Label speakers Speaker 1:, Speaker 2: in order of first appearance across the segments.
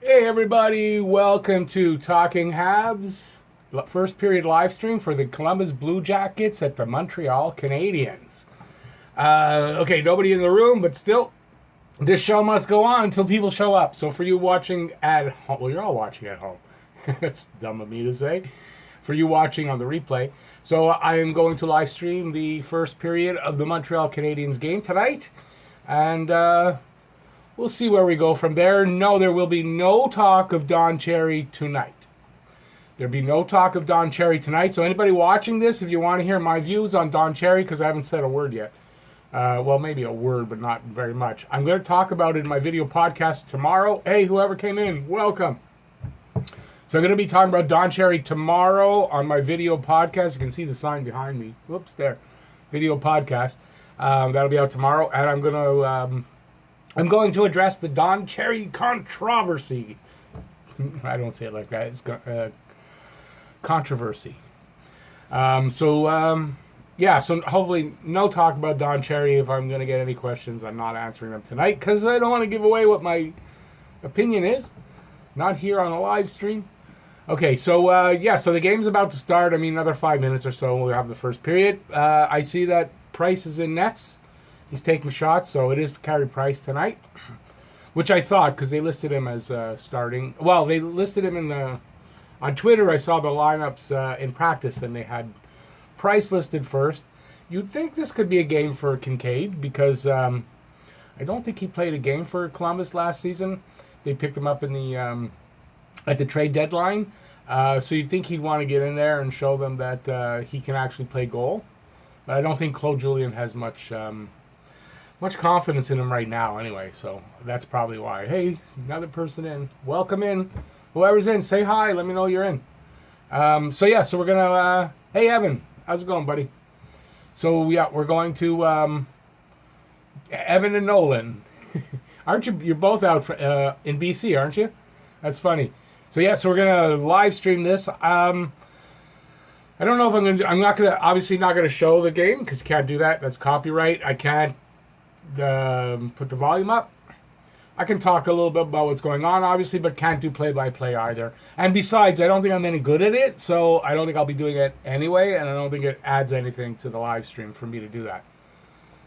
Speaker 1: Hey everybody, welcome to Talking Habs, first period live stream for the Columbus Blue Jackets at the Montreal Canadiens. Okay, nobody in the room, but still, this show must go on until people show up. So for you watching at home, well, you're all watching at home. That's dumb of me to say. For you watching on the replay. So I am going to live stream the first period of the Montreal Canadiens game tonight. And we'll see where we go from there. No, there will be no talk of Don Cherry tonight. There'll be no talk of Don Cherry tonight. So anybody watching this, if you want to hear my views on Don Cherry, because I haven't said a word yet. Well, maybe a word, but not very much. I'm going to talk about it in my video podcast tomorrow. Hey, whoever came in, welcome. So I'm going to be talking about Don Cherry tomorrow on my video podcast. You can see the sign behind me. Whoops, there. Video podcast. That'll be out tomorrow. And I'm going to address the Don Cherry controversy. I don't say it like that. It's controversy. So hopefully no talk about Don Cherry. If I'm going to get any questions, I'm not answering them tonight because I don't want to give away what my opinion is. Not here on a live stream. Okay, so the game's about to start. I mean, another 5 minutes or so, we'll have the first period. I see that Price is in nets. He's taking shots, so it is Carey Price tonight, which I thought because they listed him as starting. Well, they listed him on Twitter. I saw the lineups in practice, and they had Price listed first. You'd think this could be a game for Kincaid because I don't think he played a game for Columbus last season. They picked him up in the at the trade deadline, so you'd think he'd want to get in there and show them that he can actually play goal. But I don't think Claude Julien has much confidence in him right now anyway, so that's probably why. Hey, another person in. Welcome in. Whoever's in, say hi. Let me know you're in. So we're going to... hey, Evan. How's it going, buddy? So, yeah, we're going to... Evan and Nolan. Aren't you... You're both out in BC, aren't you? That's funny. So, so we're going to live stream this. I don't know if I'm going to... I'm not going to... Obviously not going to show the game because you can't do that. That's copyright. I can't put the volume up. I can talk a little bit about what's going on, obviously, but can't do play-by-play either. And besides, I don't think I'm any good at it, so I don't think I'll be doing it anyway, and I don't think it adds anything to the live stream for me to do that.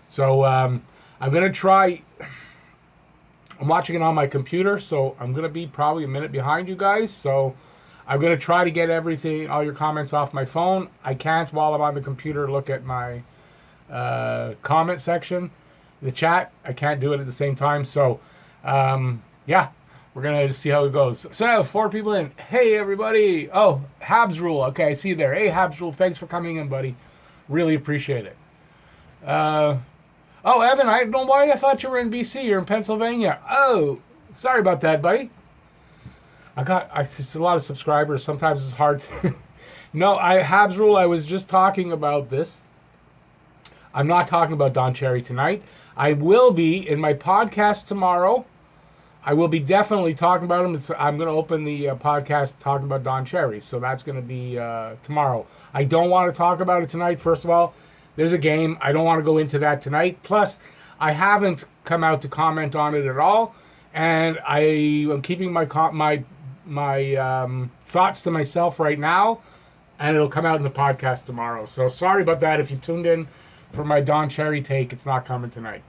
Speaker 1: So I'm going to try... I'm watching it on my computer, so I'm going to be probably a minute behind you guys, so I'm going to try to get all your comments off my phone. I can't, while I'm on the computer, look at my comment section, the chat. I can't do it at the same time, so we're going to see how it goes. So I have 4 people in. Hey, everybody. Oh, Habs Rule. Okay, I see you there. Hey, Habs Rule, thanks for coming in, buddy. Really appreciate it. Oh, Evan, I don't know why I thought you were in BC. You're in Pennsylvania. Oh, sorry about that, buddy. It's a lot of subscribers. Sometimes it's hard to... No, Habs Rule, I was just talking about this. I'm not talking about Don Cherry tonight. I will be in my podcast tomorrow. I will be definitely talking about him. I'm going to open the podcast talking about Don Cherry. So that's going to be tomorrow. I don't want to talk about it tonight. First of all, there's a game. I don't want to go into that tonight. Plus, I haven't come out to comment on it at all. And I am keeping my thoughts to myself right now. And it'll come out in the podcast tomorrow. So sorry about that. If you tuned in for my Don Cherry take, it's not coming tonight.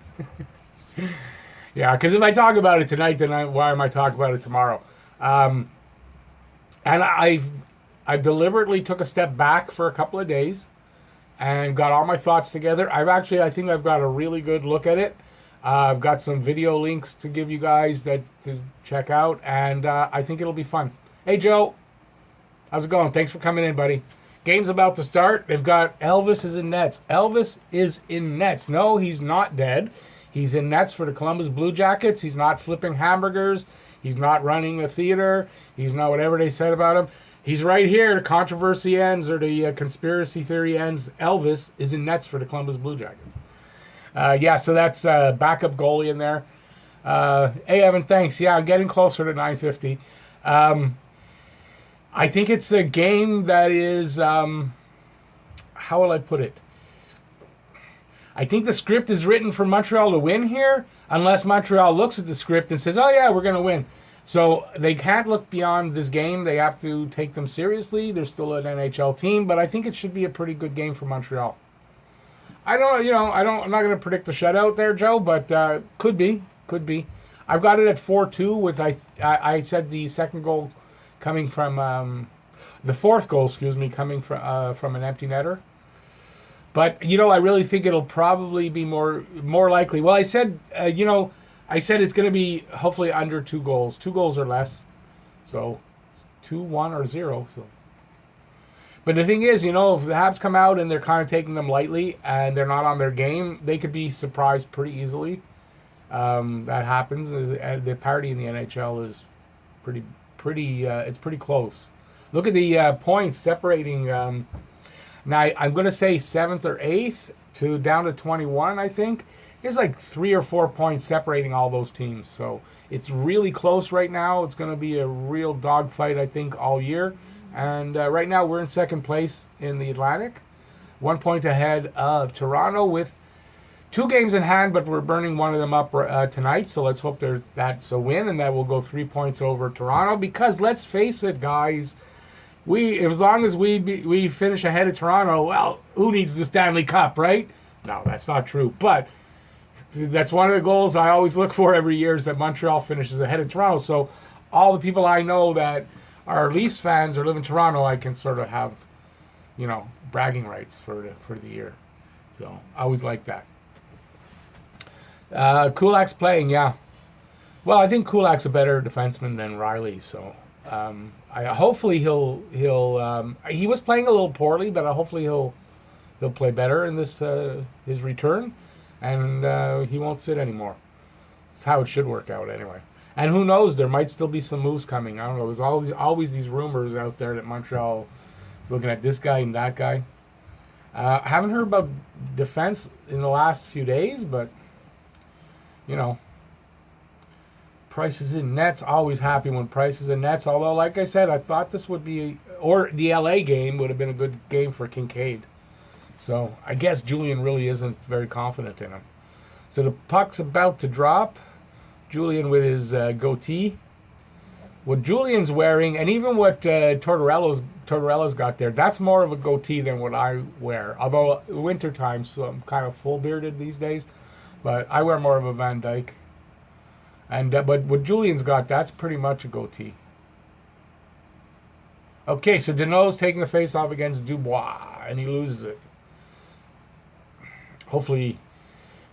Speaker 1: Yeah, because if I talk about it tonight, then why am I talking about it tomorrow? And I've deliberately took a step back for a couple of days and got all my thoughts together. I think I've got a really good look at it. I've got some video links to give you guys to check out, and I think it'll be fun. Hey, Joe. How's it going? Thanks for coming in, buddy. Game's about to start. They've got Elvis is in nets. Elvis is in nets. No, he's not dead. He's in nets for the Columbus Blue Jackets. He's not flipping hamburgers. He's not running a theater. He's not whatever they said about him. He's right here. The controversy ends, or the conspiracy theory ends. Elvis is in nets for the Columbus Blue Jackets. So that's backup goalie in there. Hey, Evan, thanks. Yeah, I'm getting closer to 950. I think it's a game that is, how will I put it? I think the script is written for Montreal to win here, unless Montreal looks at the script and says, oh, yeah, we're going to win. So they can't look beyond this game. They have to take them seriously. They're still an NHL team, but I think it should be a pretty good game for Montreal. I'm not going to predict the shutout there, Joe, but could be. I've got it at 4-2 with, I said the second goal coming from, the fourth goal, coming from an empty netter. But, I really think it'll probably be more likely. Well, I said it's going to be hopefully under 2 goals. 2 goals or less. So, 2-1 or 0. So. But the thing is, if the Habs come out and they're kind of taking them lightly and they're not on their game, they could be surprised pretty easily. That happens. The parity in the NHL is it's pretty close. Look at the points separating. Now, I'm going to say 7th or 8th down to 21, I think. There's like 3 or 4 points separating all those teams. So it's really close right now. It's going to be a real dogfight, I think, all year. And right now we're in second place in the Atlantic. 1 point ahead of Toronto with 2 games in hand, but we're burning one of them up tonight. So let's hope that's a win and that we'll go 3 points over Toronto. Because let's face it, guys, as long as we finish ahead of Toronto, well, who needs the Stanley Cup, right? No, that's not true. But that's one of the goals I always look for every year is that Montreal finishes ahead of Toronto. So all the people I know that are Leafs fans or live in Toronto, I can sort of have, bragging rights for the year. So I always like that. Kulak's playing, yeah. Well, I think Kulak's a better defenseman than Riley, so hopefully he'll he was playing a little poorly, but hopefully he'll play better in this his return, and he won't sit anymore. That's how it should work out anyway. And who knows, there might still be some moves coming. I don't know. There's always these rumors out there that Montreal is looking at this guy and that guy. I haven't heard about defense in the last few days, but, Price is in nets. Always happy when Price is in nets. Although, like I said, I thought this would be, or the LA game would have been a good game for Kincaid. So I guess Julian really isn't very confident in him. So the puck's about to drop. Julian with his goatee. What Julian's wearing, and even what Tortorella's got there, that's more of a goatee than what I wear. Although wintertime, so I'm kind of full bearded these days, but I wear more of a Van Dyke. And but what Julian's got, that's pretty much a goatee. Okay, so Deneau's taking the face off against Dubois, and he loses it. Hopefully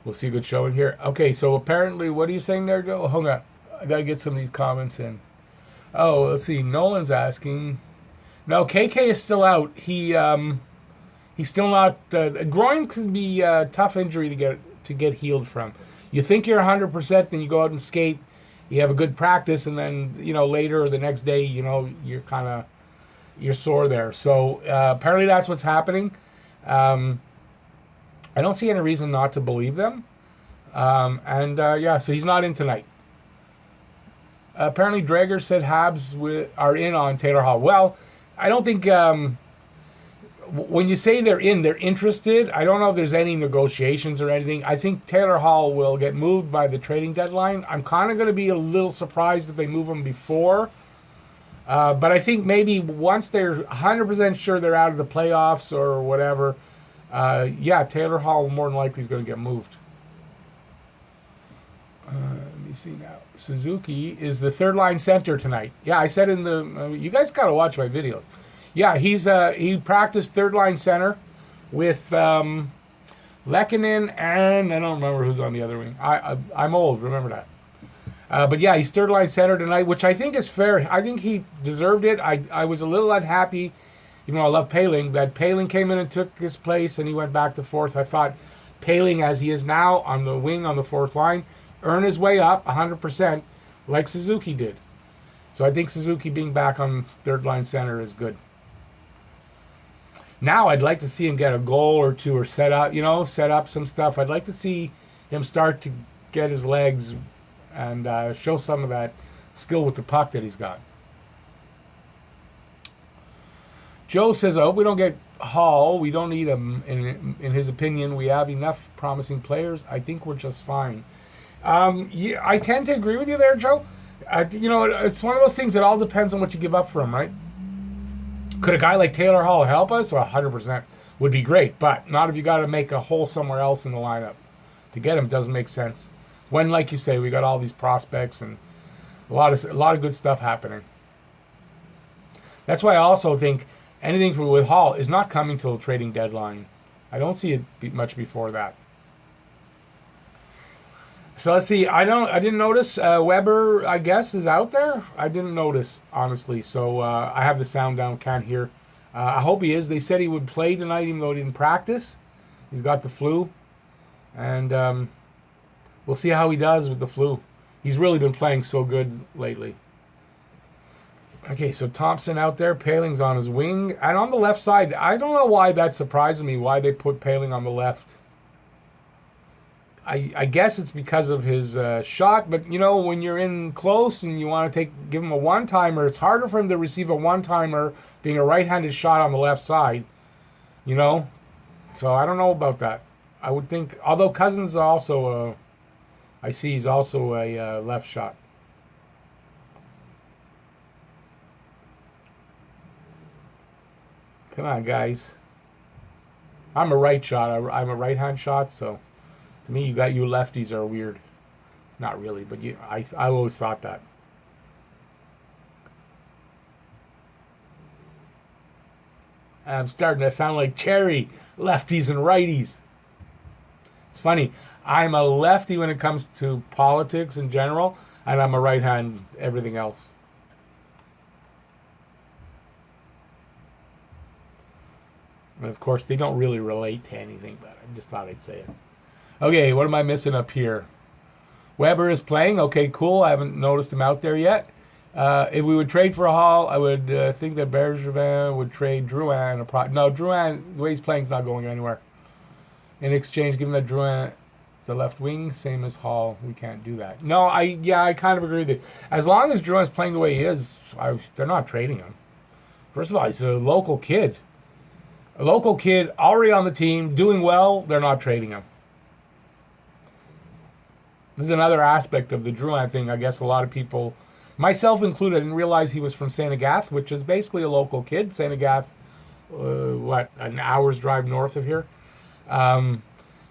Speaker 1: we'll see a good showing here. Okay, so apparently, what are you saying there, Joe? Hold on. I got to get some of these comments in. Oh, let's see. Nolan's asking. No, KK is still out. He's still not. Groin can be a tough injury to get healed from. You think you're 100%, then you go out and skate. You have a good practice, and then later or the next day, you're sore there. So apparently that's what's happening. I don't see any reason not to believe them. So he's not in tonight. Apparently, Drager said Habs are in on Taylor Hall. Well, I don't think when you say they're interested. I don't know if there's any negotiations or anything. I think Taylor Hall will get moved by the trading deadline. I'm kind of going to be a little surprised if they move him before. But I think maybe once they're 100% sure they're out of the playoffs or whatever, Taylor Hall more than likely is going to get moved. Let me see now. Suzuki is the third line center tonight. Yeah, I said you guys got to watch my videos. Yeah, he practiced third line center with Lehkonen and I don't remember who's on the other wing. I'm old, remember that. But yeah, he's third line center tonight, which I think is fair. I think he deserved it. I was a little unhappy, even though I love Poehling, that Poehling came in and took his place and he went back to fourth. I thought Poehling, as he is now on the wing on the fourth line, earn his way up 100% like Suzuki did. So I think Suzuki being back on third line center is good. Now I'd like to see him get a goal or two or set up some stuff. I'd like to see him start to get his legs and show some of that skill with the puck that he's got. Joe says, I hope we don't get Hall. We don't need him. In his opinion, we have enough promising players. I think we're just fine. I tend to agree with you there, Joe. It's one of those things that all depends on what you give up for him, right? Could a guy like Taylor Hall help us? 100% would be great, but not if you got to make a hole somewhere else in the lineup. To get him doesn't make sense. When, like you say, we got all these prospects and a lot of good stuff happening. That's why I also think anything with Hall is not coming till the trading deadline. I don't see it much before that. So let's see. I didn't notice Weber, I guess, is out there. I didn't notice, honestly. So I have the sound down, can't hear. I hope he is. They said he would play tonight, even though he didn't practice. He's got the flu, and we'll see how he does with the flu. He's really been playing so good lately. Okay, so Thompson out there. Paling's on his wing. And on the left side, I don't know why that surprises me, why they put Paling on the left. I guess it's because of his shot, but when you're in close and you want to give him a one-timer, it's harder for him to receive a one-timer being a right-handed shot on the left side, So I don't know about that. I would think, although Cousins is also, I see he's also a left shot. Come on, guys. I'm a right shot. I'm a right-hand shot, so... To me, you lefties are weird. Not really, but I always thought that. I'm starting to sound like Cherry. Lefties and righties. It's funny. I'm a lefty when it comes to politics in general, and I'm a right hand everything else. And of course, they don't really relate to anything, but I just thought I'd say it. Okay, what am I missing up here? Weber is playing. Okay, cool. I haven't noticed him out there yet. If we would trade for a Hall, I would think that Bergevin would trade Drouin. No, Drouin, the way he's playing is not going anywhere. In exchange, given that Drouin is a left wing, same as Hall, we can't do that. No, I kind of agree with you. As long as Drouin's playing the way he is, they're not trading him. First of all, he's a local kid. A local kid already on the team, doing well, they're not trading him. This is another aspect of the Drouin thing. I guess a lot of people, myself included, didn't realize he was from St. Agathe, which is basically a local kid. St. Agathe, an hour's drive north of here.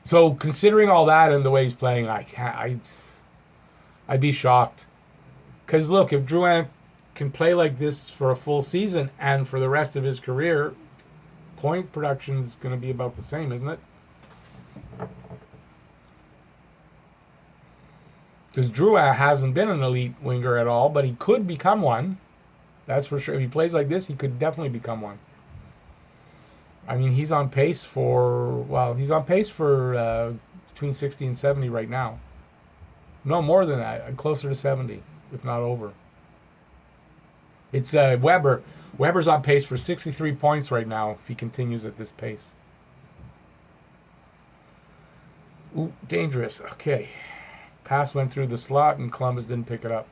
Speaker 1: So considering all that and the way he's playing, I'd be shocked. Because look, if Drouin can play like this for a full season and for the rest of his career, point production is going to be about the same, isn't it? Because Drouin hasn't been an elite winger at all, but he could become one. That's for sure. If he plays like this, he could definitely become one. I mean, he's on pace for between 60 and 70 right now. No, more than that. Closer to 70, if not over. It's Weber. Weber's on pace for 63 points right now if he continues at this pace. Ooh, dangerous. Okay. Pass went through the slot and Columbus didn't pick it up.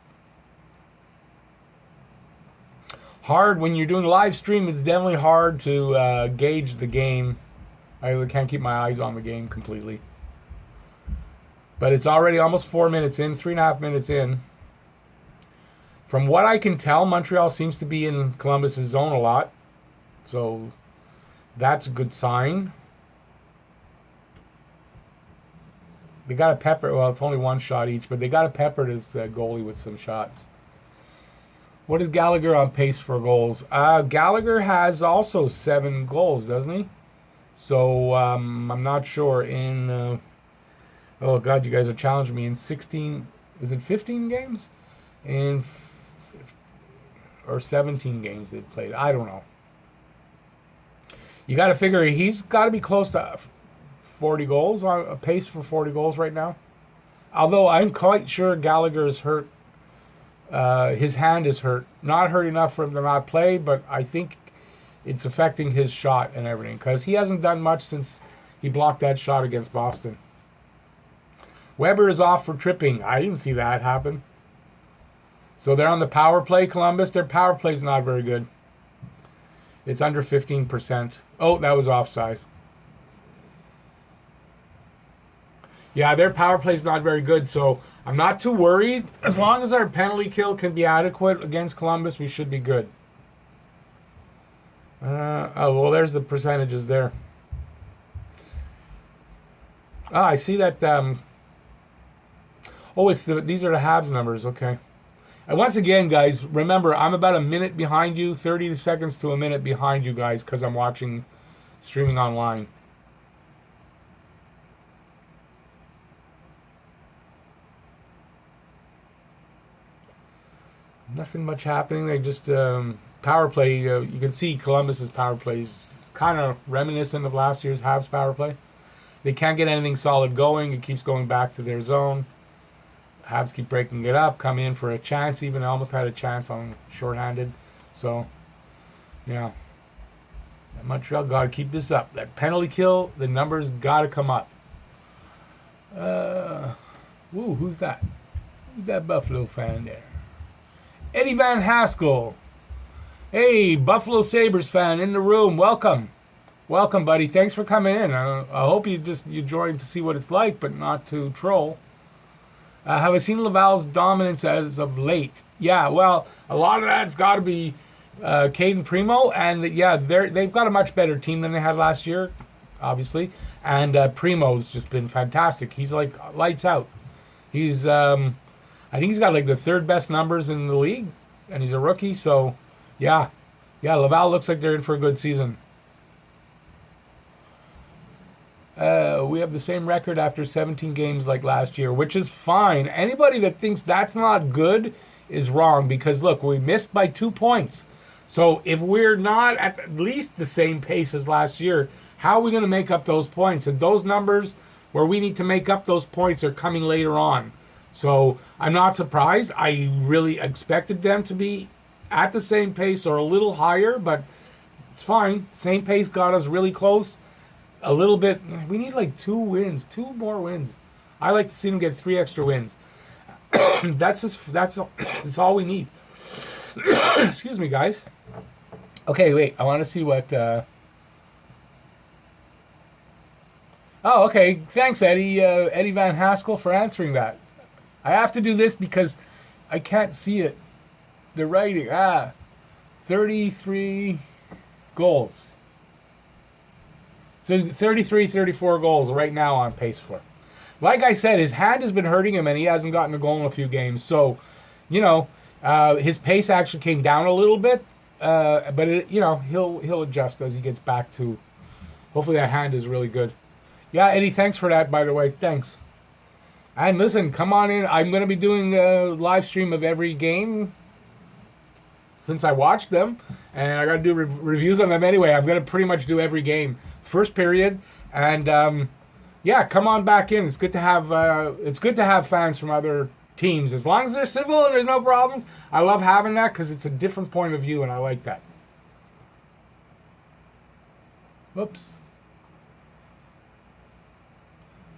Speaker 1: Hard when you're doing live stream. It's definitely hard to gauge the game. I can't keep my eyes on the game completely. But it's already almost 4 minutes in, 3.5 minutes in. From what I can tell, Montreal seems to be in Columbus's zone a lot. So that's a good sign. They got to pepper. Well, it's only one shot each, but they got to pepper this goalie with some shots. What is Gallagher on pace for goals? Gallagher has also 7 goals, doesn't he? So I'm not sure. Oh God, you guys are challenging me. In 16, is it 15 games? Or 17 games they've played. I don't know. You got to figure he's got to be close to 40 goals, on a pace for 40 goals right now. Although I'm quite sure Gallagher is hurt. His hand is hurt. Not hurt enough for him to not play, but I think it's affecting his shot and everything because he hasn't done much since he blocked that shot against Boston. Weber is off for tripping. I didn't see that happen. So they're on the power play, Columbus. Their power play is not very good. It's under 15%. Oh, that was offside. Yeah, their power play is not very good, so I'm not too worried. As long as our penalty kill can be adequate against Columbus, we should be good. Oh, well, there's the percentages there. Ah, I see that. Oh, these are the Habs numbers. Okay. And once again, guys, remember, I'm about a minute behind you, 30 seconds to a minute behind you guys, because I'm watching streaming online. Nothing much happening. They just power play. You can see Columbus's power play is kind of reminiscent of last year's Habs power play. They can't get anything solid going. It keeps going back to their zone. Habs keep breaking it up, come in for a chance. Even almost had a chance on shorthanded. So, yeah. Montreal got to keep this up. That penalty kill, the numbers got to come up. Who's that? Who's that Buffalo fan there? Eddie Van Haskell. Hey, Buffalo Sabres fan in the room. Welcome. Welcome, buddy. Thanks for coming in. I hope you joined to see what it's like, but not to troll. Have I seen Laval's dominance as of late? Yeah, well, a lot of that's got to be Caden Primo, and yeah, they've got a much better team than they had last year, obviously. And Primo's just been fantastic. He's like lights out. He's I think he's got like the third best numbers in the league, and he's a rookie. So, yeah, Laval looks like they're in for a good season. We have the same record after 17 games like last year, which is fine. Anybody that thinks that's not good is wrong, because look, we missed by 2 points. So if we're not at least the same pace as last year, how are we going to make up those points? And those numbers where we need to make up those points are coming later on. So I'm not surprised. I really expected them to be at the same pace or a little higher, but it's fine. Same pace got us really close. A little bit. We need like 2 more wins. I like to see them get 3 extra wins. That's all we need. Excuse me, guys. Okay, wait. I want to see what. Oh, okay. Thanks, Eddie. Eddie Van Haskell for answering that. I have to do this because I can't see it. The writing. 33 goals. So 33, 34 goals right now on pace for. Like I said, his hand has been hurting him, and he hasn't gotten a goal in a few games. So, his pace actually came down a little bit, but he'll adjust as he gets back to. Hopefully, that hand is really good. Yeah, Eddie, thanks for that. By the way, thanks. And listen, come on in. I'm going to be doing a live stream of every game since I watched them, and I got to do reviews on them anyway. I'm going to pretty much do every game, first period, and come on back in. It's good to have fans from other teams, as long as they're civil and there's no problems. I love having that because it's a different point of view, and I like that. Whoops.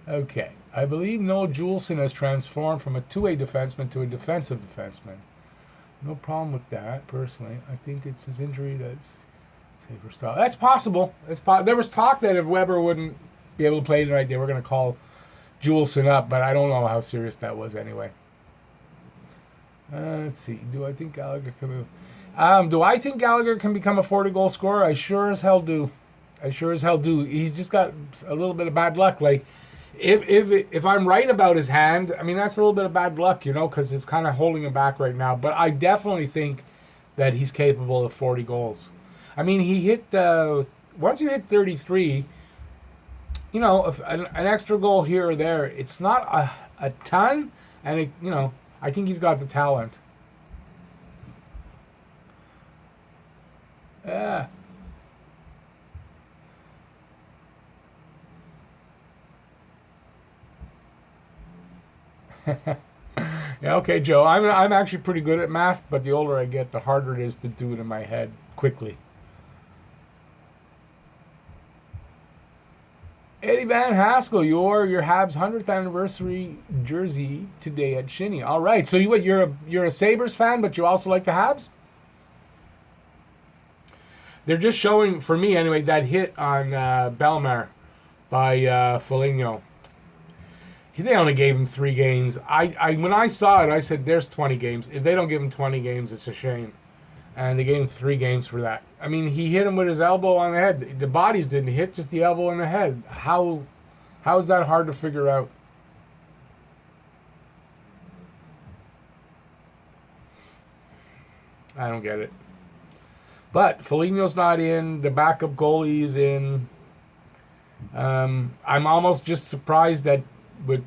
Speaker 1: Okay. I believe Noel Juleson has transformed from a two-way defenseman to a defensive defenseman. No problem with that, personally. I think it's his injury that's safer style. That's possible. There was talk that if Weber wouldn't be able to play tonight, they were going to call Juleson up, but I don't know how serious that was anyway. Let's see. Do I think Gallagher can become a 40-goal scorer? I sure as hell do. He's just got a little bit of bad luck. Like, if I'm right about his hand, I mean, that's a little bit of bad luck, because it's kind of holding him back right now. But I definitely think that he's capable of 40 goals. I mean, he hit, once you hit 33, if an extra goal here or there, it's not a ton. And, I think he's got the talent. Yeah. Yeah, okay, Joe. I'm actually pretty good at math, but the older I get, the harder it is to do it in my head quickly. Eddie Van Haskell, your Habs 100th anniversary jersey today at Shinny. All right, so you're a Sabres fan, but you also like the Habs? They're just showing, for me anyway, that hit on Bellemare by Foligno. They only gave him 3 games. When I saw it, I said, "There's 20 games. If they don't give him 20 games, it's a shame." And they gave him 3 games for that. I mean, he hit him with his elbow on the head. The bodies didn't hit, just the elbow in the head. How is that hard to figure out? I don't get it. But Foligno's not in. The backup goalie is in. I'm almost just surprised that with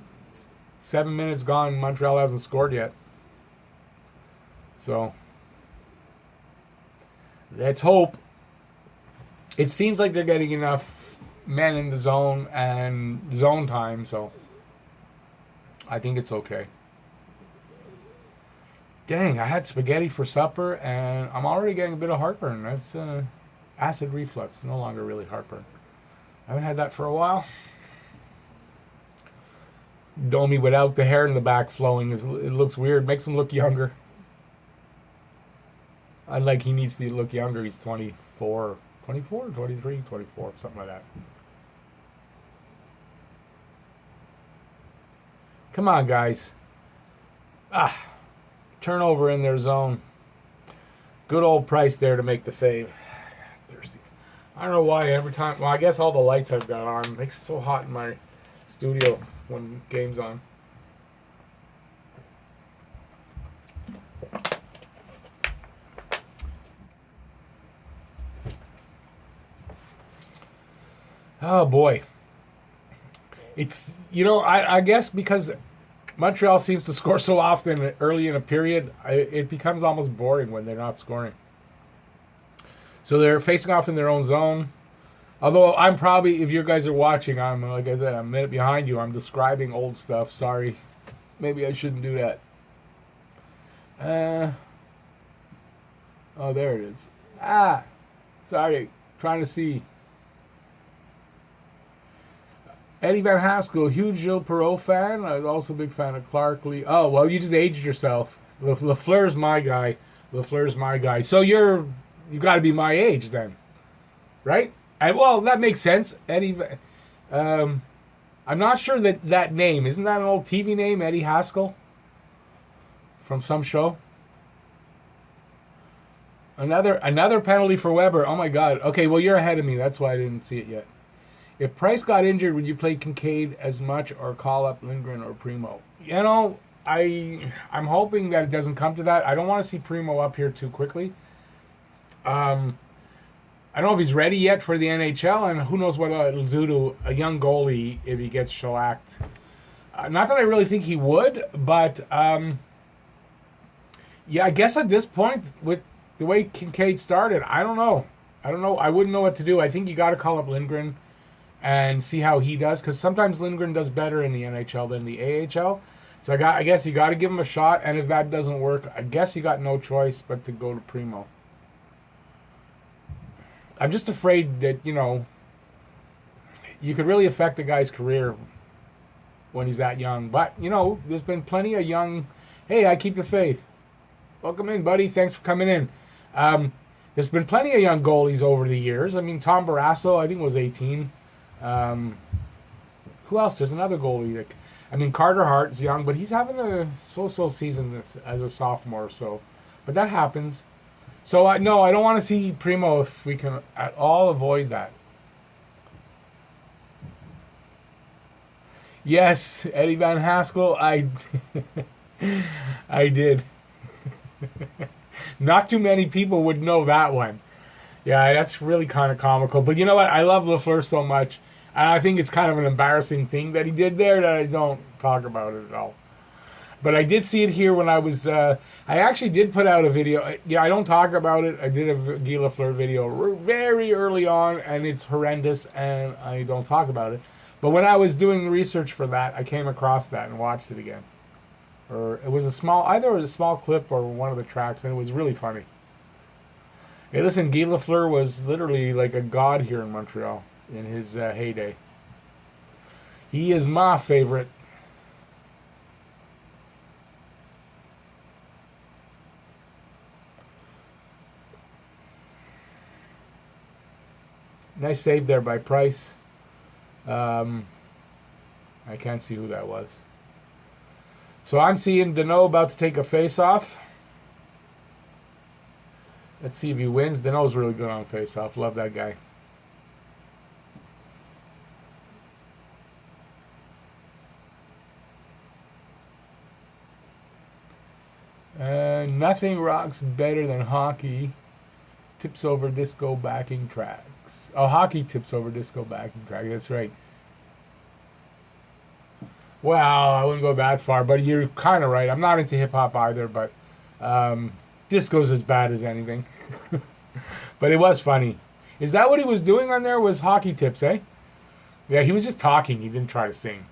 Speaker 1: 7 minutes gone, Montreal hasn't scored yet. So let's hope. It seems like they're getting enough men in the zone and zone time, so I think it's okay. Dang, I had spaghetti for supper, and I'm already getting a bit of heartburn. That's acid reflux, no longer really heartburn. I haven't had that for a while. Domi without the hair in the back flowing, it looks weird. Makes him look younger. Unlike he needs to look younger. He's 24, 23, 24, something like that. Come on, guys. Turnover in their zone. Good old Price there to make the save. Thirsty. I don't know why every time. Well, I guess all the lights I've got on makes it so hot in my studio when game's on. Oh boy. It's, I guess because Montreal seems to score so often early in a period, it becomes almost boring when they're not scoring. So they're facing off in their own zone. Although I'm probably, if you guys are watching, I'm, like I said, I'm a minute behind you. I'm describing old stuff. Sorry. Maybe I shouldn't do that. Oh, there it is. Sorry. Trying to see. Eddie Van Haskell, huge Gilles Perreault fan. I was also a big fan of Clark Lee. Oh, well, you just aged yourself. Lafleur's my guy. Lafleur's my guy. So you got to be my age then, right? Well, that makes sense. Eddie. I'm not sure that name isn't that an old TV name, Eddie Haskell, from some show. Another penalty for Weber. Oh my God. Okay, well you're ahead of me. That's why I didn't see it yet. If Price got injured, would you play Kincaid as much or call up Lindgren or Primo? I'm hoping that it doesn't come to that. I don't want to see Primo up here too quickly. I don't know if he's ready yet for the NHL, and who knows what it'll do to a young goalie if he gets shellacked. Not that I really think he would, but yeah, I guess at this point, with the way Kincaid started, I don't know. I wouldn't know what to do. I think you got to call up Lindgren and see how he does, because sometimes Lindgren does better in the NHL than the AHL. So I guess you got to give him a shot, and if that doesn't work, I guess you got no choice but to go to Primo. I'm just afraid that, you could really affect a guy's career when he's that young. But, there's been plenty of young... Hey, I keep the faith. Welcome in, buddy. Thanks for coming in. There's been plenty of young goalies over the years. I mean, Tom Barrasso, I think, was 18. Who else? There's another goalie. Carter Hart's young, but he's having a so-so season as a sophomore. But that happens. So, no, I don't want to see Primo if we can at all avoid that. Yes, Eddie Van Haskell, I did. Not too many people would know that one. Yeah, that's really kind of comical. But you know what? I love Lafleur so much. And I think it's kind of an embarrassing thing that he did there that I don't talk about it at all. But I did see it here when I was... I actually did put out a video. Yeah, I don't talk about it. I did a Guy Lafleur video very early on, and it's horrendous, and I don't talk about it. But when I was doing research for that, I came across that and watched it again. Or it was either a small clip or one of the tracks, and it was really funny. Hey, listen, Guy Lafleur was literally like a god here in Montreal in his heyday. He is my favorite. Nice save there by Price. I I can't see who that was. So I'm seeing Danault about to take a face-off. Let's see if he wins. Danault's really good on face-off. Love that guy. Nothing rocks better than hockey. Tips over disco backing tracks. Oh, hockey tips over disco backing track. That's right. Well, I wouldn't go that far, but you're kind of right. I'm not into hip-hop either, but disco's as bad as anything. But it was funny. Is that what he was doing on there? Was hockey tips, eh? Yeah, he was just talking. He didn't try to sing.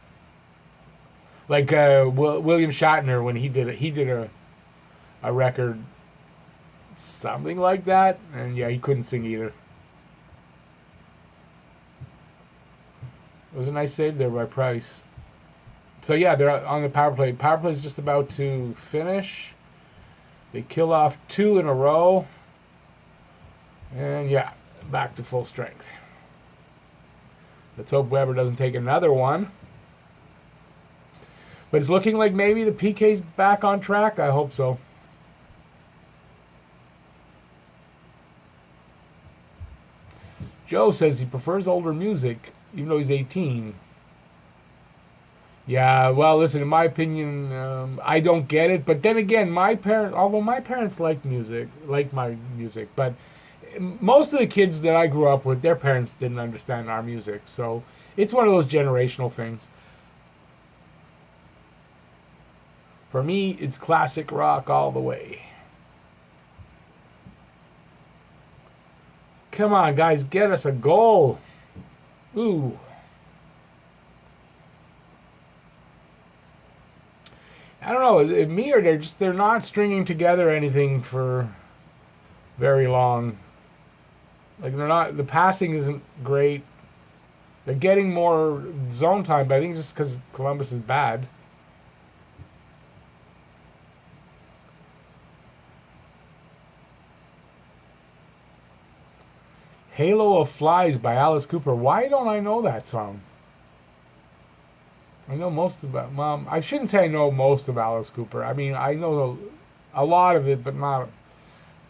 Speaker 1: Like William Shatner when he did a record, something like that, and yeah, he couldn't sing either. It was a nice save there by Price. So yeah, they're on the power play. Power play is just about to finish. They kill off 2 in a row. And yeah, back to full strength. Let's hope Weber doesn't take another one. But it's looking like maybe the PK's back on track. I hope so. Joe says he prefers older music, even though he's 18. Yeah, well, listen, in my opinion, I don't get it. But then again, although my parents like my music, but most of the kids that I grew up with, their parents didn't understand our music. So it's one of those generational things. For me, it's classic rock all the way. Come on, guys, get us a goal. Ooh. I don't know, is it me or they're not stringing together anything for very long. Like the passing isn't great. They're getting more zone time, but I think just because Columbus is bad. Halo of Flies by Alice Cooper. Why don't I know that song? I know most of it. I shouldn't say I know most of Alice Cooper. I mean, I know a lot of it, but not.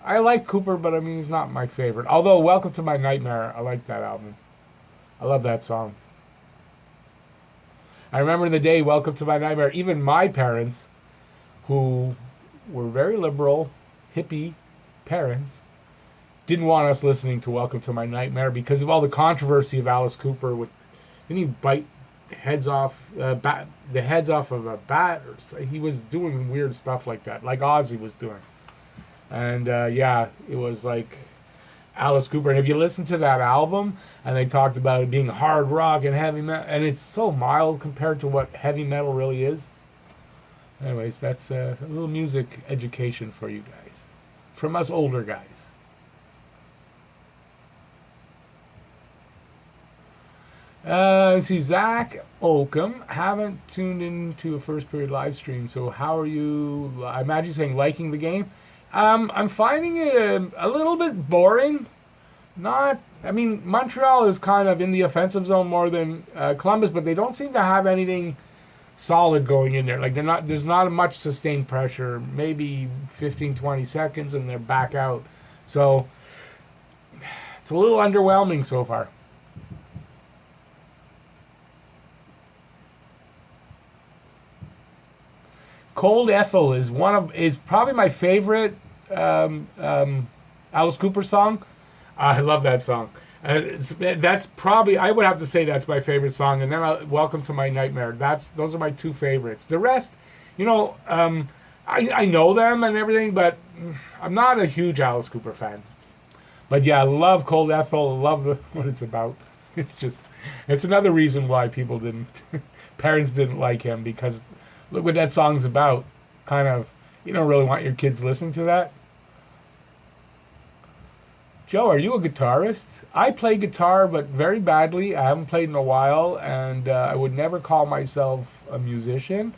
Speaker 1: I like Cooper, but I mean, he's not my favorite. Although, Welcome to My Nightmare, I like that album. I love that song. I remember in the day, Welcome to My Nightmare, even my parents, who were very liberal, hippie parents, didn't want us listening to Welcome to My Nightmare because of all the controversy of Alice Cooper. Didn't he bite heads off the heads off of a bat? Or he was doing weird stuff like that, like Ozzy was doing. And yeah, it was like Alice Cooper. And if you listen to that album, and they talked about it being hard rock and heavy metal, and it's so mild compared to what heavy metal really is. Anyways, that's a little music education for you guys, from us older guys. See, Zach Oakham, haven't tuned into a first period live stream, so how are you? I imagine you're saying liking the game. I'm finding it a little bit boring. I mean, Montreal is kind of in the offensive zone more than Columbus, but they don't seem to have anything solid going in there. Like there's not much sustained pressure, maybe 15, 20 seconds, and they're back out. So it's a little underwhelming so far. Cold Ethel is probably my favorite Alice Cooper song. I love that song. That's probably, I would have to say that's my favorite song. And then Welcome to My Nightmare. Those are my two favorites. The rest, I know them and everything, but I'm not a huge Alice Cooper fan. But yeah, I love Cold Ethel. I love what it's about. It's another reason why parents didn't like him, because look what that song's about. Kind of, you don't really want your kids listening to that. Joe, are you a guitarist? I play guitar, but very badly. I haven't played in a while, and I would never call myself a musician,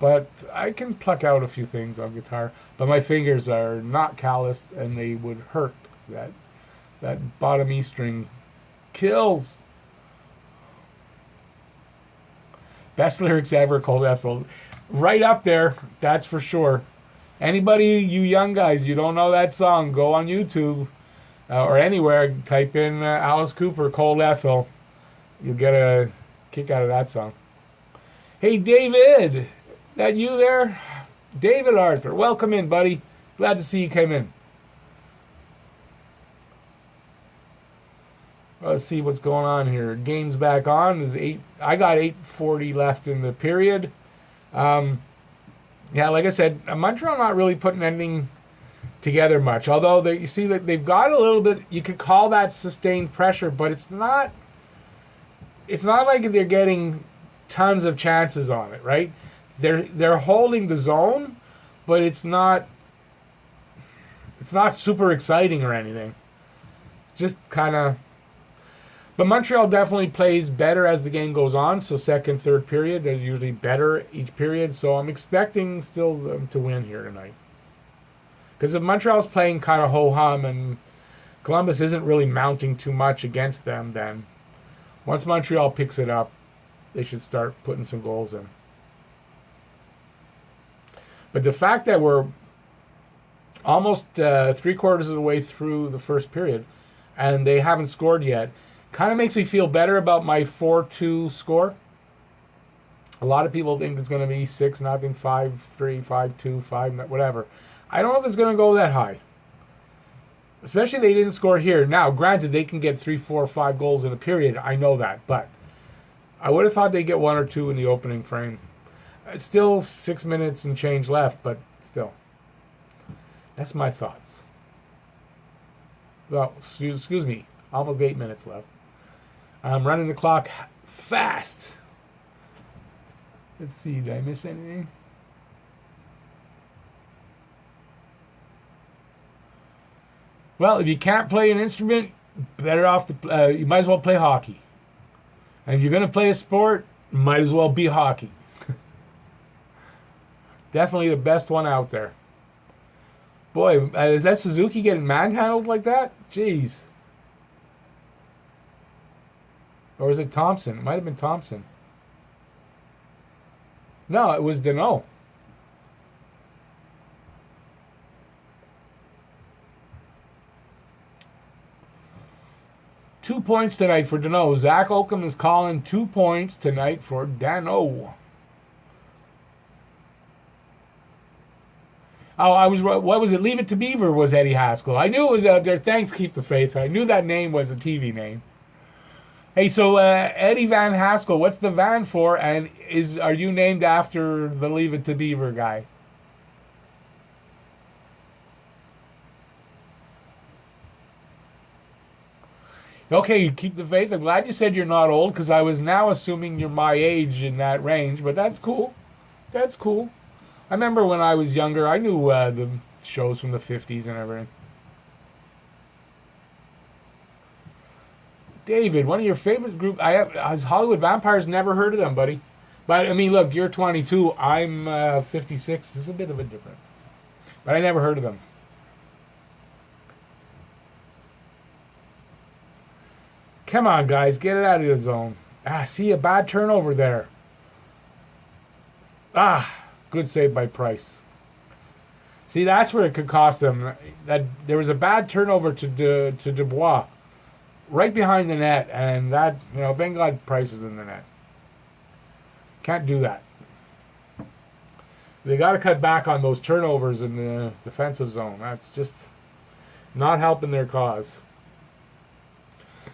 Speaker 1: but I can pluck out a few things on guitar. But my fingers are not calloused, and they would hurt. That bottom E string kills. Best lyrics ever, Cold Ethel. Right up there, that's for sure. Anybody, you young guys, you don't know that song, go on YouTube or anywhere, type in Alice Cooper, Cold Ethel. You'll get a kick out of that song. Hey, David, that you there? David Arthur, welcome in, buddy. Glad to see you came in. Let's see what's going on here. Game's back on. I got 8:40 left in the period. Yeah, like I said, Montreal not really putting anything together much. Although you see that they've got a little bit. You could call that sustained pressure, but it's not. It's not like they're getting tons of chances on it, right? They're holding the zone, but it's not super exciting or anything. It's just kind of. But Montreal definitely plays better as the game goes on. So second, third period, they're usually better each period. So I'm expecting still them to win here tonight. Because if Montreal's playing kind of ho-hum and Columbus isn't really mounting too much against them, then once Montreal picks it up, they should start putting some goals in. But the fact that we're almost 3/4 of the way through the first period and they haven't scored yet kind of makes me feel better about my 4-2 score. A lot of people think it's going to be 6-0, 5-3, 5-2, 5, whatever. I don't know if it's going to go that high. Especially they didn't score here. Now, granted, they can get 3, 4, 5 goals in a period. I know that. But I would have thought they'd get 1 or 2 in the opening frame. Still 6 minutes and change left, but still. That's my thoughts. Well, excuse me. Almost 8 minutes left. I'm running the clock fast. Let's see, did I miss anything? Well, if you can't play an instrument, better off to you might as well play hockey. And if you're going to play a sport, might as well be hockey. Definitely the best one out there. Boy, is that Suzuki getting manhandled like that? Jeez. Or is it Thompson? It might have been Thompson. No, it was Deneau. Two points tonight for Deneau. Zach Oakham is calling 2 points tonight for Deneau. Oh, what was it? Leave It to Beaver was Eddie Haskell. I knew it was out there. Thanks, Keep the Faith. I knew that name was a TV name. Hey, so Eddie Van Haskell, what's the Van for? And are you named after the Leave It to Beaver guy? Okay, Keep the Faith. I'm glad you said you're not old, because I was now assuming you're my age in that range. But that's cool. That's cool. I remember when I was younger, I knew the shows from the 50s and everything. David, one of your favorite group. Hollywood Vampires. Never heard of them, buddy. But I mean, look, you're 22. I'm 56. There's a bit of a difference. But I never heard of them. Come on, guys, get it out of the zone. See a bad turnover there. Good save by Price. See, that's where it could cost them. That there was a bad turnover to Dubois. Right behind the net, and that, thank God Price is in the net. Can't do that. They got to cut back on those turnovers in the defensive zone. That's just not helping their cause.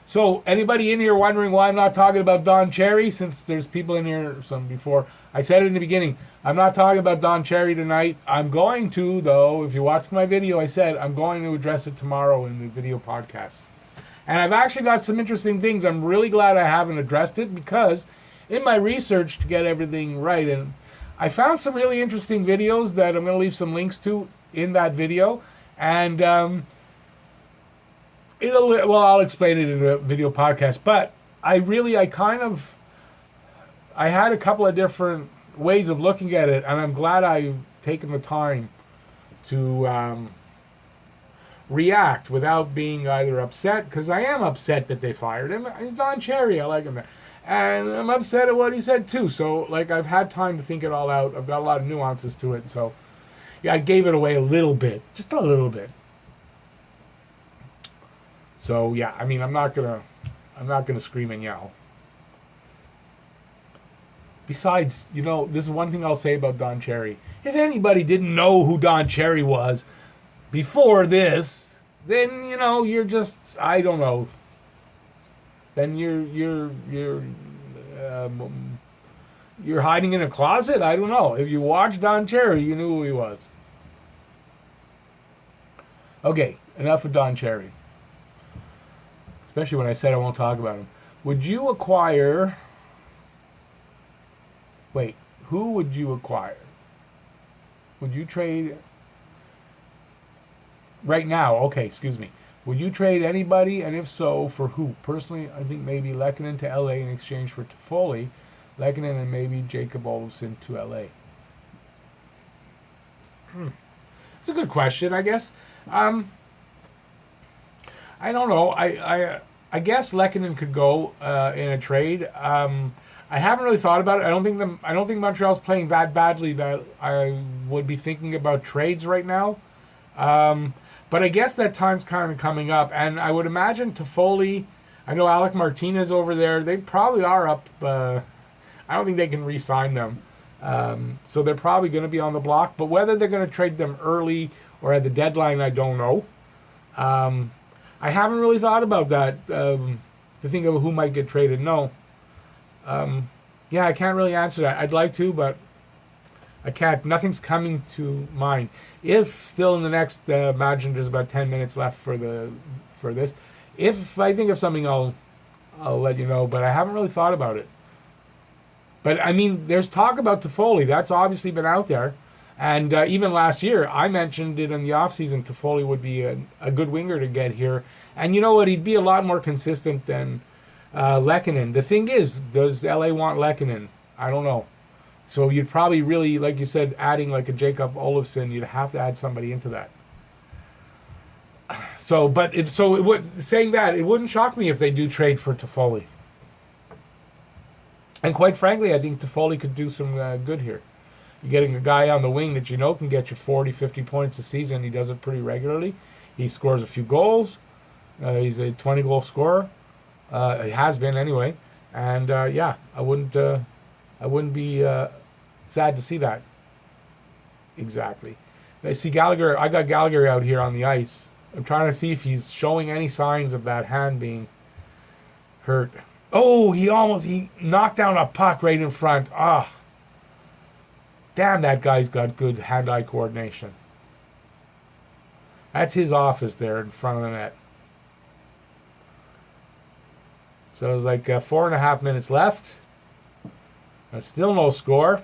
Speaker 1: So, anybody in here wondering why I'm not talking about Don Cherry, since there's people in here some before. I said it in the beginning, I'm not talking about Don Cherry tonight. I'm going to, though, if you watched my video, I said I'm going to address it tomorrow in the video podcast. And I've actually got some interesting things. I'm really glad I haven't addressed it, because in my research to get everything right, and I found some really interesting videos that I'm going to leave some links to in that video. And I'll explain it in a video podcast. But I had a couple of different ways of looking at it, and I'm glad I've taken the time to react without being either upset, because I am upset that they fired him. He's Don Cherry. I like him there. And I'm upset at what he said too. So, like, I've had time to think it all out. I've got a lot of nuances to it. So, yeah, I gave it away a little bit. Just a little bit. So, yeah, I mean, I'm not gonna scream and yell. Besides, this is one thing I'll say about Don Cherry. If anybody didn't know who Don Cherry was before this, then, you're just, I don't know. Then you're hiding in a closet? I don't know. If you watched Don Cherry, you knew who he was. Okay, enough of Don Cherry. Especially when I said I won't talk about him. Would you acquire... Wait, who would you acquire? Would you trade... Right now, okay, excuse me. Would you trade anybody, and if so, for who? Personally, I think maybe Lehkonen to LA in exchange for Toffoli. Lehkonen and maybe Jacob Olofsson to LA. It's a good question, I guess. I don't know. I guess Lehkonen could go in a trade. I haven't really thought about it. I don't think Montreal's playing that badly that I would be thinking about trades right now. But I guess that time's kind of coming up, and I would imagine Toffoli. I know Alec Martinez over there. They probably are up. I don't think they can re-sign them, so they're probably going to be on the block. But whether they're going to trade them early or at the deadline, I don't know. I haven't really thought about that to think of who might get traded. No. Yeah, I can't really answer that. I'd like to, but I can't. Nothing's coming to mind. If still in the next, imagine there's about 10 minutes left for this. If I think of something, I'll let you know. But I haven't really thought about it. But I mean, there's talk about Toffoli. That's obviously been out there. And even last year, I mentioned it in the offseason. Toffoli would be a good winger to get here. And you know what? He'd be a lot more consistent than Lehkonen. The thing is, does LA want Lehkonen? I don't know. So you'd probably really, like you said, adding like a Jacob Olofsson, you'd have to add somebody into that. So, saying that, it wouldn't shock me if they do trade for Toffoli. And quite frankly, I think Toffoli could do some good here. You're getting a guy on the wing that can get you 40, 50 points a season. He does it pretty regularly. He scores a few goals. He's a 20-goal scorer. He has been anyway. And yeah, I wouldn't be sad to see that. Exactly. I see Gallagher. I got Gallagher out here on the ice. I'm trying to see if he's showing any signs of that hand being hurt. Oh, he knocked down a puck right in front. Ah. Damn, that guy's got good hand-eye coordination. That's his office there in front of the net. So it's like 4.5 minutes left. Still no score.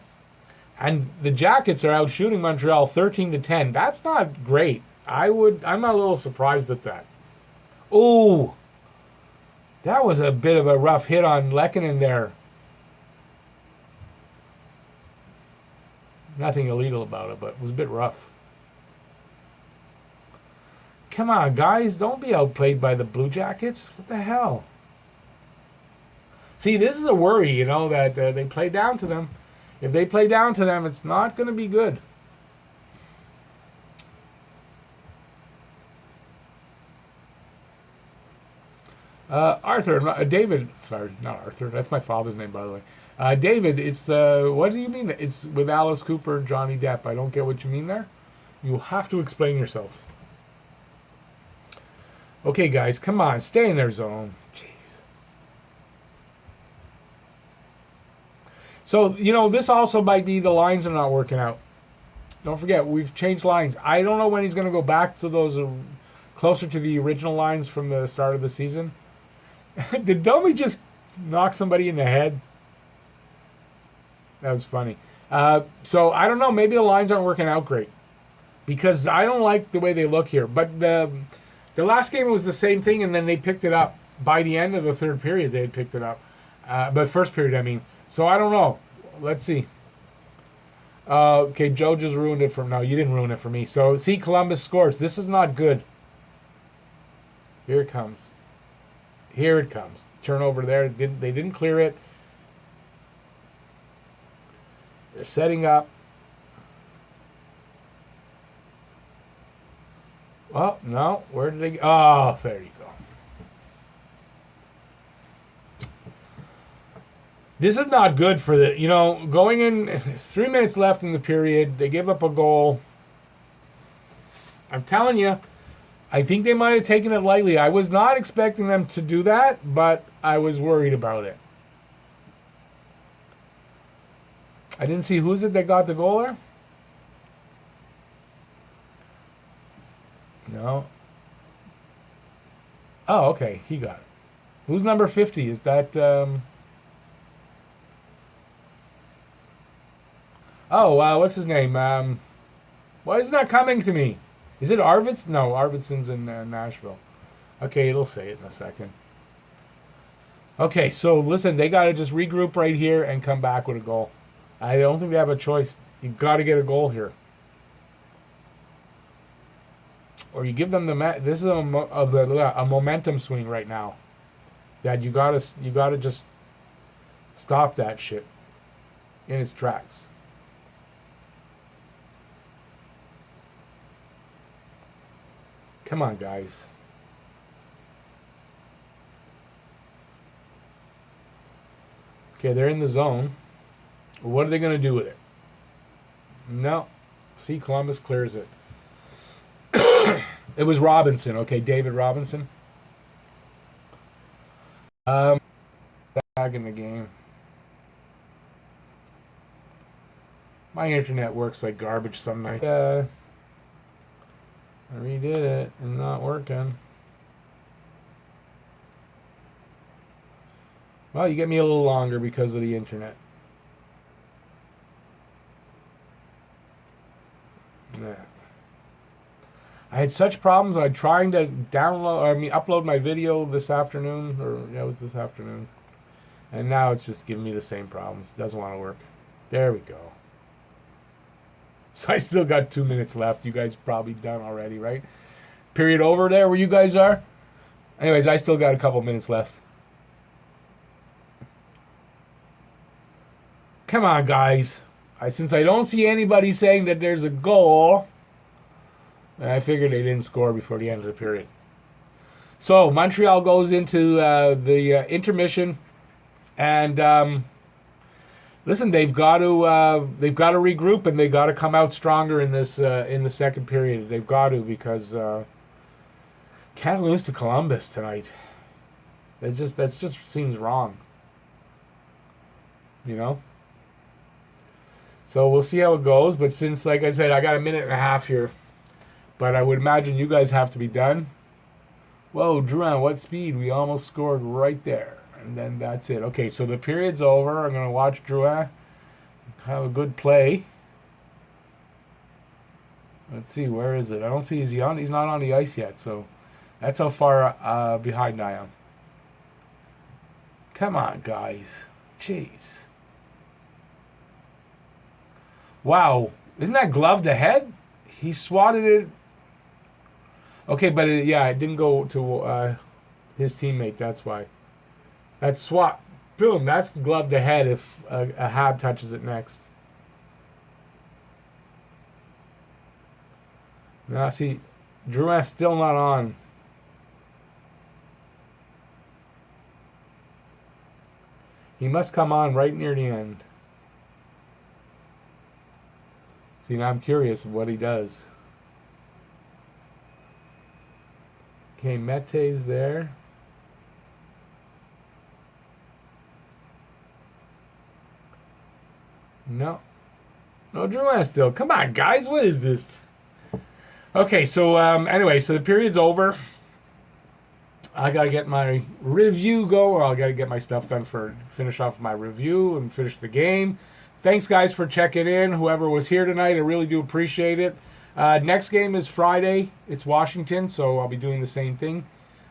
Speaker 1: And the Jackets are out shooting Montreal 13-10. That's not great. I'm a little surprised at that. Oh, that was a bit of a rough hit on Lehkonen there. Nothing illegal about it, but it was a bit rough. Come on, guys. Don't be outplayed by the Blue Jackets. What the hell? See, this is a worry, that they play down to them. If they play down to them, it's not going to be good. David, sorry, not Arthur. That's my father's name, by the way. David, it's, what do you mean? It's with Alice Cooper, Johnny Depp. I don't get what you mean there. You have to explain yourself. Okay, guys, come on. Stay in their zone. Jeez. So, this also might be the lines are not working out. Don't forget, we've changed lines. I don't know when he's going to go back to those closer to the original lines from the start of the season. Did Domi just knock somebody in the head? That was funny. So, I don't know. Maybe the lines aren't working out great. Because I don't like the way they look here. But the last game was the same thing, and then they picked it up. By the end of the third period, they had picked it up. But first period, I mean. So I don't know. Let's see. Okay, Joe just ruined it for... No, you didn't ruin it for me. So, see, Columbus scores. This is not good. Here it comes. Here it comes. Turnover there. They didn't clear it. They're setting up. Well, no. Where did they go? Oh, there you go. This is not good for the, going in, 3 minutes left in the period. They give up a goal. I'm telling you, I think they might have taken it lightly. I was not expecting them to do that, but I was worried about it. I didn't see who's it that got the goal there. No. Oh, okay. He got it. Who's number 50? Is that... Oh, what's his name? Why isn't that coming to me? Is it Arvidsson? No, Arvidsson's in Nashville. Okay, it'll say it in a second. Okay, so listen, they got to just regroup right here and come back with a goal. I don't think they have a choice. You got to get a goal here. Or you give them this is a momentum swing right now. That you gotta just stop that shit in its tracks. Come on, guys. Okay, they're in the zone. What are they going to do with it? No. See, Columbus clears it. It was Robinson. Okay, David Robinson. Back in the game. My internet works like garbage some night. I redid it and not working. Well, you get me a little longer because of the internet. Yeah. I had such problems. I trying to upload my video this afternoon, it was this afternoon, and now it's just giving me the same problems. It doesn't want to work. There we go. So I still got 2 minutes left. You guys probably done already, right? Period over there where you guys are. Anyways, I still got a couple minutes left. Come on, guys. Since I don't see anybody saying that there's a goal, I figured they didn't score before the end of the period. So Montreal goes into the intermission, and listen, they've got to regroup, and they got to come out stronger in this in the second period. They've got to, because can't lose to Columbus tonight. That just seems wrong. So we'll see how it goes. But since, like I said, I got a minute and a half here, but I would imagine you guys have to be done. Whoa, Drouin, what speed? We almost scored right there. And then that's it. Okay, so the period's over. I'm going to watch Drouin have a good play. Let's see, where is it? I don't see, is he on? He's not on the ice yet, so that's how far behind I am. Come on, guys. Jeez. Wow. Isn't that gloved ahead? He swatted it. Okay, but it didn't go to his teammate. That's why. That swat. Boom. That's gloved ahead if a Hab touches it next. Now, see, Drouin's still not on. He must come on right near the end. See, now I'm curious of what he does. Okay, Mete's there. No. No, Drouin still. Come on, guys. What is this? Okay, so anyway, so the period's over. I got to get my review or I got to get my stuff done finish off my review and finish the game. Thanks, guys, for checking in. Whoever was here tonight, I really do appreciate it. Next game is Friday. It's Washington, so I'll be doing the same thing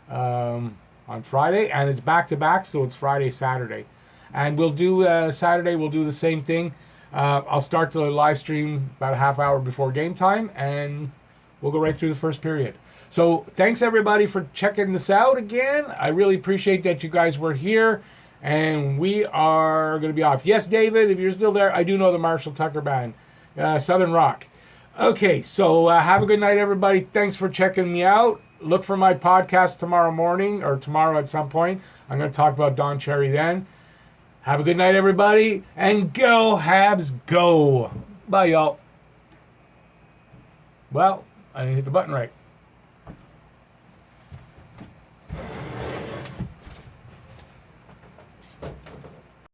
Speaker 1: on Friday. And it's back-to-back, so it's Friday, Saturday. And we'll do Saturday, we'll do the same thing. I'll start the live stream about a half hour before game time, and we'll go right through the first period. So thanks everybody for checking this out again. I really appreciate that you guys were here, and we are going to be off. Yes, David, if you're still there, I do know the Marshall Tucker Band, Southern Rock. Okay, so have a good night, everybody. Thanks for checking me out. Look for my podcast tomorrow morning, or tomorrow at some point. I'm going to talk about Don Cherry then. Have a good night, everybody, and go Habs, go. Bye, y'all. Well, I didn't hit the button right.